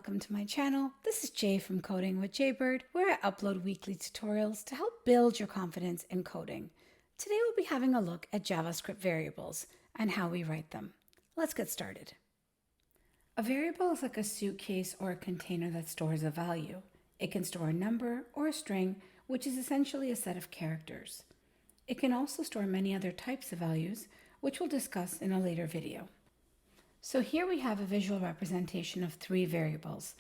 welcome to my channel. This is Jay from Coding with Jaybird, where I upload weekly tutorials to help build your confidence in coding. Today we'll be having a look at JavaScript variables and how we write them. Let's get started. A variable is like a suitcase or a container that stores a value. It can store a number or a string, which is essentially a set of characters. It can also store many other types of values, which we'll discuss in a later video. So here we have a visual representation of three variables.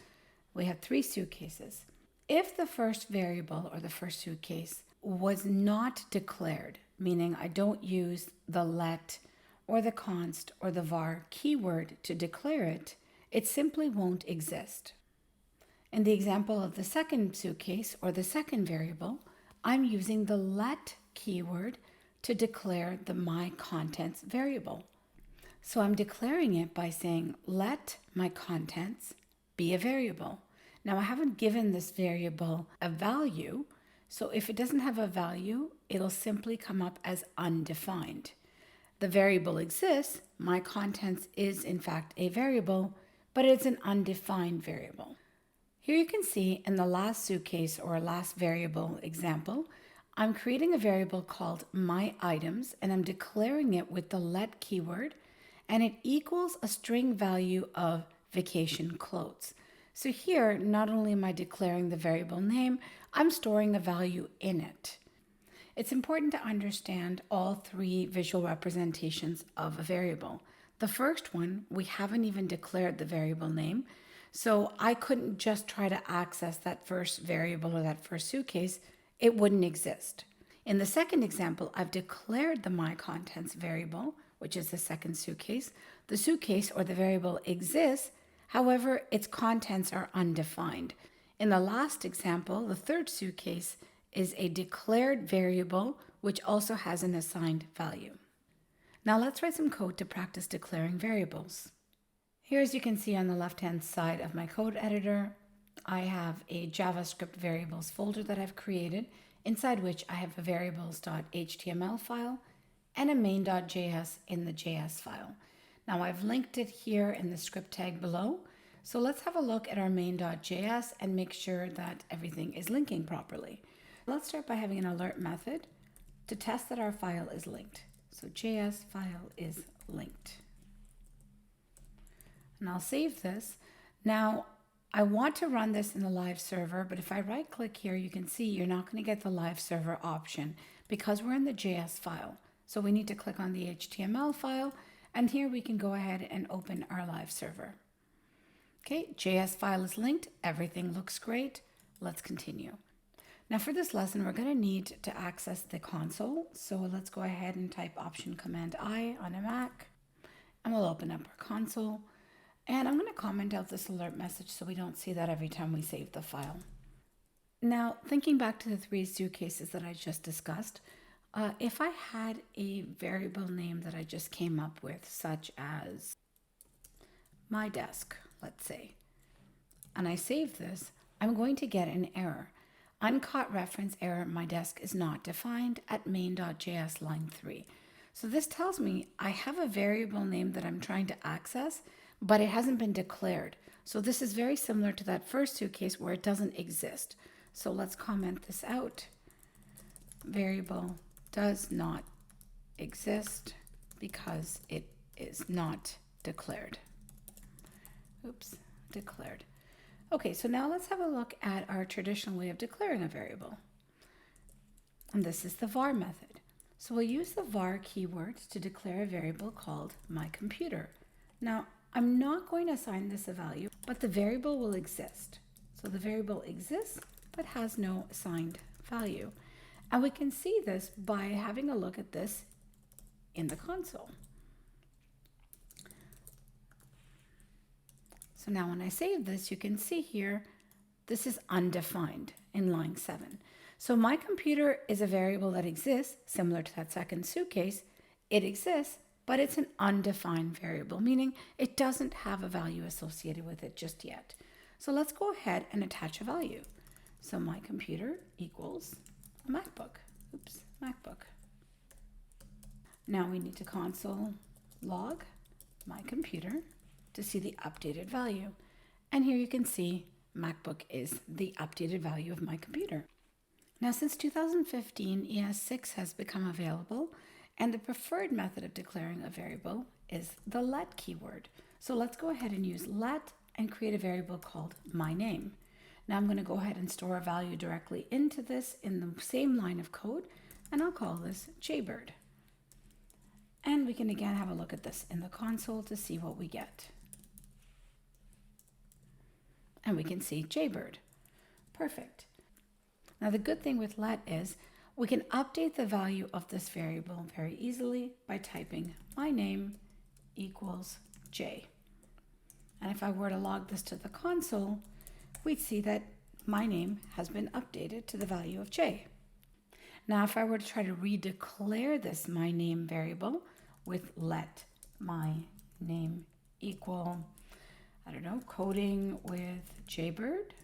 We have three suitcases. If the first variable or the first suitcase was not declared, meaning I don't use the let or the const or the var keyword to declare it, it simply won't exist. In the example of the second suitcase or the second variable, I'm using the let keyword to declare the my contents variable. So I'm declaring it by saying, let my contents be a variable. Now I haven't given this variable a value, so if it doesn't have a value, it'll simply come up as undefined. The variable exists, my contents is in fact a variable, but it's an undefined variable. Here you can see in the last suitcase or last variable example, I'm creating a variable called my items and I'm declaring it with the let keyword, and it equals a string value of vacation clothes. So here, not only am I declaring the variable name, I'm storing a value in it. It's important to understand all three visual representations of a variable. The first one, we haven't even declared the variable name, so I couldn't just try to access that first variable or that first suitcase. It wouldn't exist. In the second example, I've declared the my contents variable, which is the second suitcase. The suitcase or the variable exists, however, its contents are undefined. In the last example, the third suitcase is a declared variable, which also has an assigned value. Now let's write some code to practice declaring variables. Here, as you can see on the left-hand side of my code editor, I have a JavaScript variables folder that I've created, inside which I have a variables.html file and a main.js in the JS file. Now I've linked it here in the script tag below. So let's have a look at our main.js and make sure that everything is linking properly. Let's start by having an alert method to test that our file is linked. So JS file is linked. And I'll save this. Now I want to run this in the live server, but if I right click here, you can see you're not going to get the live server option because we're in the JS file. So we need to click on the HTML file, and here we can go ahead and open our live server. Okay, JS file is linked. Everything looks great. Let's continue. Now for this lesson, we're going to need to access the console. So let's go ahead and type Option Command I on a Mac, and we'll open up our console. And I'm going to comment out this alert message so we don't see that every time we save the file. Now, thinking back to the three suitcases that I just discussed, if I had a variable name that I just came up with, such as my desk, let's say, and I save this, I'm going to get an error. Uncaught reference error, my desk is not defined at main.js line 3. So this tells me I have a variable name that I'm trying to access, but it hasn't been declared. So this is very similar to that first suitcase where it doesn't exist. So let's comment this out. Variable does not exist because it is not declared. Oops, declared. Okay, so now let's have a look at our traditional way of declaring a variable. And this is the var method. So we'll use the var keyword to declare a variable called my computer. Now, I'm not going to assign this a value, but the variable will exist. So the variable exists, but has no assigned value. And we can see this by having a look at this in the console. So now when I save this, you can see here, this is undefined in line 7. So my computer is a variable that exists, similar to that second suitcase. It exists, but it's an undefined variable, meaning it doesn't have a value associated with it just yet. So let's go ahead and attach a value. So my computer equals a MacBook. Oops, MacBook. Now we need to console log my computer to see the updated value. And here you can see MacBook is the updated value of my computer. Now, since 2015, ES6 has become available, and the preferred method of declaring a variable is the let keyword. So let's go ahead and use let and create a variable called my name. Now I'm going to go ahead and store a value directly into this in the same line of code, and I'll call this Jaybird. And we can again have a look at this in the console to see what we get. And we can see Jaybird. Perfect. Now the good thing with let is we can update the value of this variable very easily by typing my name equals J. And if I were to log this to the console, we'd see that my name has been updated to the value of J. Now if I were to try to redeclare this my name variable with let my name equal, I don't know, coding with Jaybird,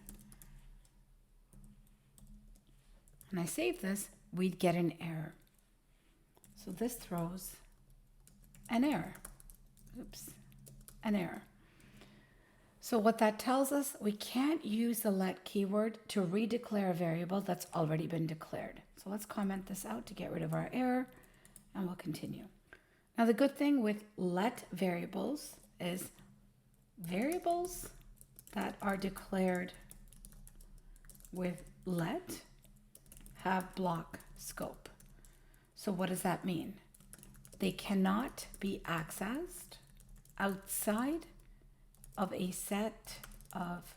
and I save this, we'd get an error. So this throws an error. Oops, an error. So what that tells us, we can't use the let keyword to redeclare a variable that's already been declared. So let's comment this out to get rid of our error, and we'll continue. Now the good thing with let variables is variables that are declared with let have block scope. So what does that mean? They cannot be accessed outside of a set of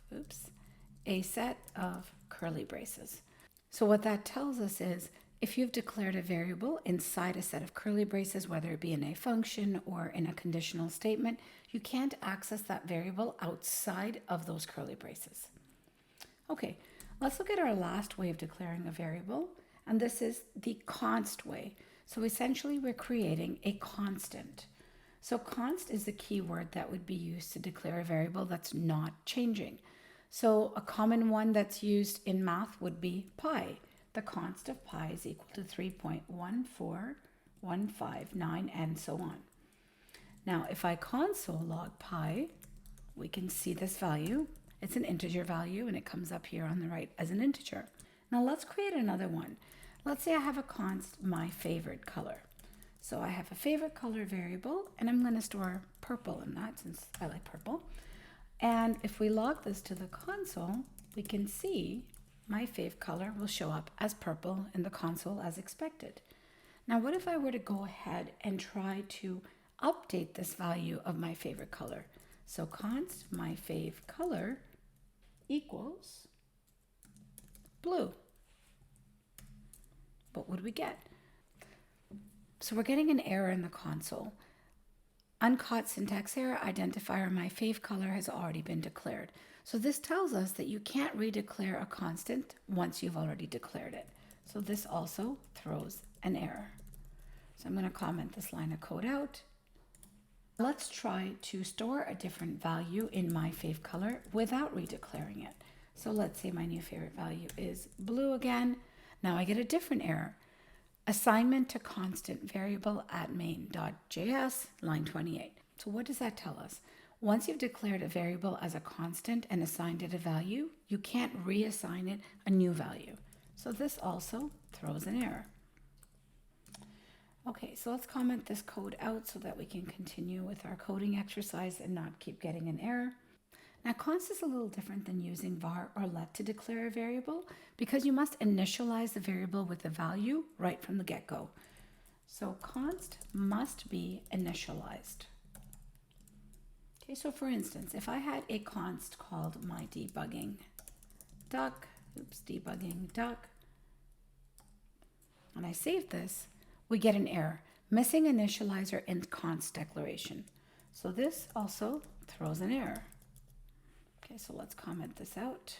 curly braces. So what that tells us is if you've declared a variable inside a set of curly braces, whether it be in a function or in a conditional statement, you can't access that variable outside of those curly braces. Okay, let's look at our last way of declaring a variable, and this is the const way. So essentially we're creating a constant. So const is the keyword that would be used to declare a variable that's not changing. So a common one that's used in math would be pi. The const of pi is equal to 3.14159 and so on. Now if I console log pi, we can see this value. It's an integer value and it comes up here on the right as an integer. Now let's create another one. Let's say I have a const my favorite color. So I have a favorite color variable and I'm going to store purple in that since I like purple. And if we log this to the console, we can see my fave color will show up as purple in the console as expected. Now what if I were to go ahead and try to update this value of my favorite color? So const my fave color equals blue. What would we get? So we're getting an error in the console. Uncaught syntax error, identifier my fave color has already been declared. So this tells us that you can't redeclare a constant once you've already declared it. So this also throws an error. So I'm going to comment this line of code out. Let's try to store a different value in my fave color without redeclaring it. So let's say my new favorite value is blue again. Now I get a different error. Assignment to constant variable at main.js, line 28. So what does that tell us? Once you've declared a variable as a constant and assigned it a value, you can't reassign it a new value. So this also throws an error. Okay, so let's comment this code out so that we can continue with our coding exercise and not keep getting an error. Now const is a little different than using var or let to declare a variable because you must initialize the variable with a value right from the get-go. So const must be initialized. Okay, so for instance, if I had a const called my debugging duck, and I save this, we get an error, missing initializer in const declaration. So this also throws an error. Okay, so let's comment this out.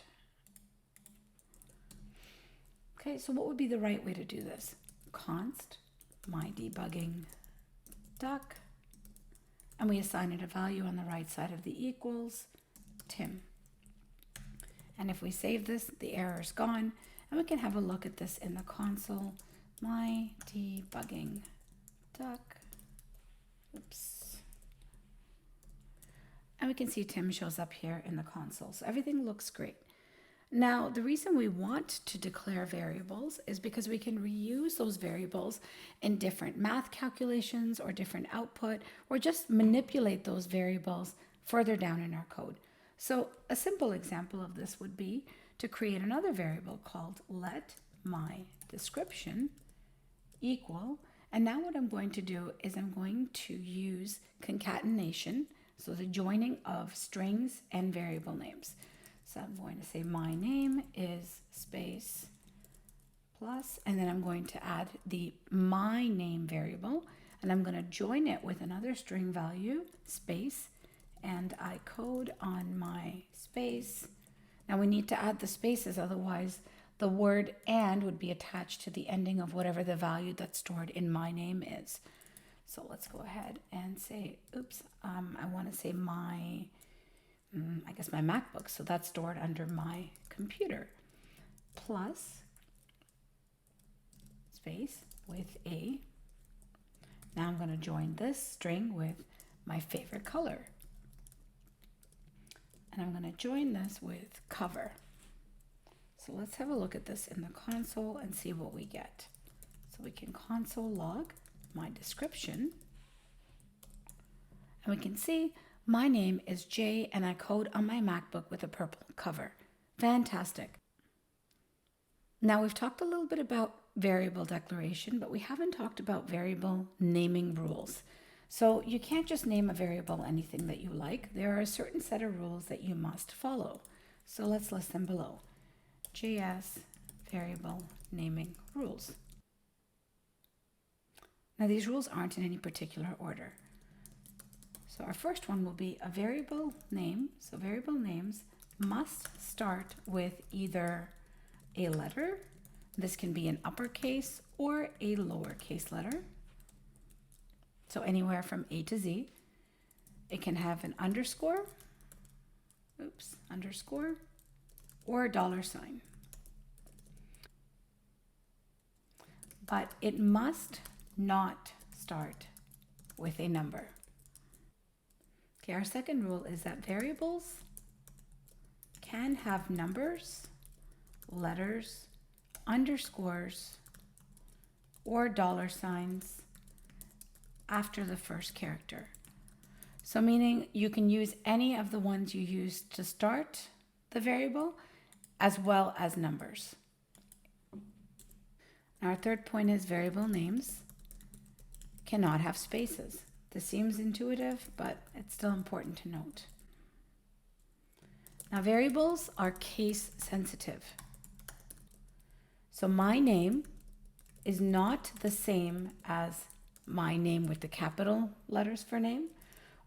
Okay, so what would be the right way to do this? Const my debugging duck, and we assign it a value on the right side of the equals, Tim. And if we save this, the error is gone, and we can have a look at this in the console. My debugging duck, and we can see Tim shows up here in the console. So everything looks great. Now, the reason we want to declare variables is because we can reuse those variables in different math calculations or different output, or just manipulate those variables further down in our code. So a simple example of this would be to create another variable called let my description equal. And now what I'm going to do is I'm going to use concatenation, so the joining of strings and variable names. So I'm going to say my name is space plus, and then I'm going to add the my name variable, and I'm going to join it with another string value, space, and I code on my space. Now we need to add the spaces, otherwise the word and would be attached to the ending of whatever the value that's stored in my name is. So let's go ahead and say, oops, I want to say my MacBook. So that's stored under my computer. Plus space with a. Now I'm going to join this string with my favorite color. And I'm going to join this with cover. So let's have a look at this in the console and see what we get. So we can console log my description. And we can see my name is Jay and I code on my MacBook with a purple cover. Fantastic. Now we've talked a little bit about variable declaration, but we haven't talked about variable naming rules. So you can't just name a variable anything that you like. There are a certain set of rules that you must follow. So let's list them below. JS variable naming rules. Now these rules aren't in any particular order. So our first one will be a variable name. So variable names must start with either a letter. This can be an uppercase or a lowercase letter. So anywhere from A to Z. It can have an underscore, underscore, or a $sign. But it must not start with a number. Okay, our second rule is that variables can have numbers, letters, underscores, or $signs after the first character. So meaning you can use any of the ones you use to start the variable as well as numbers. Now our third point is variable names cannot have spaces. This seems intuitive, but it's still important to note. Now variables are case sensitive. So my name is not the same as my name with the capital letters for name,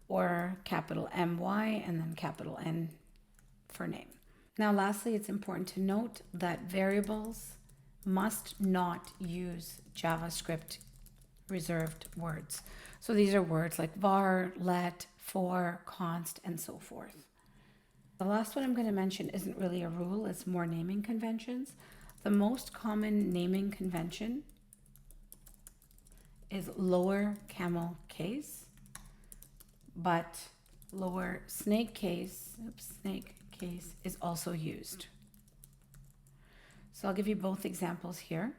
or capital MY and then capital N for name. Now lastly, it's important to note that variables must not use JavaScript reserved words. So these are words like var, let, for, const, and so forth. The last one I'm going to mention isn't really a rule, it's more naming conventions. The most common naming convention is lower camel case, but lower snake case is also used. So I'll give you both examples here.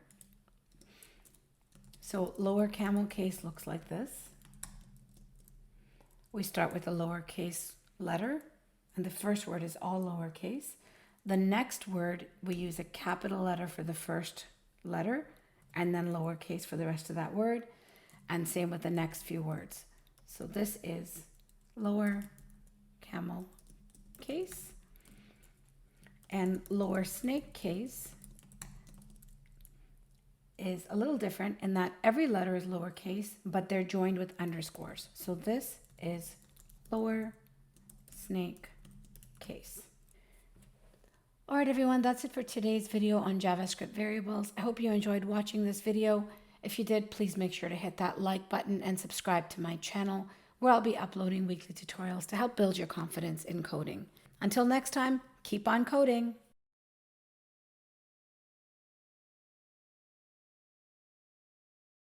So lower camel case looks like this. We start with a lowercase letter, and the first word is all lowercase. The next word, we use a capital letter for the first letter, and then lowercase for the rest of that word, and same with the next few words. So this is lower camel case, and lower snake case is a little different in that every letter is lowercase, but they're joined with underscores. So this is lower snake case. All right, everyone, that's it for today's video on JavaScript variables. I hope you enjoyed watching this video. If you did, please make sure to hit that like button and subscribe to my channel, where I'll be uploading weekly tutorials to help build your confidence in coding. Until next time, keep on coding.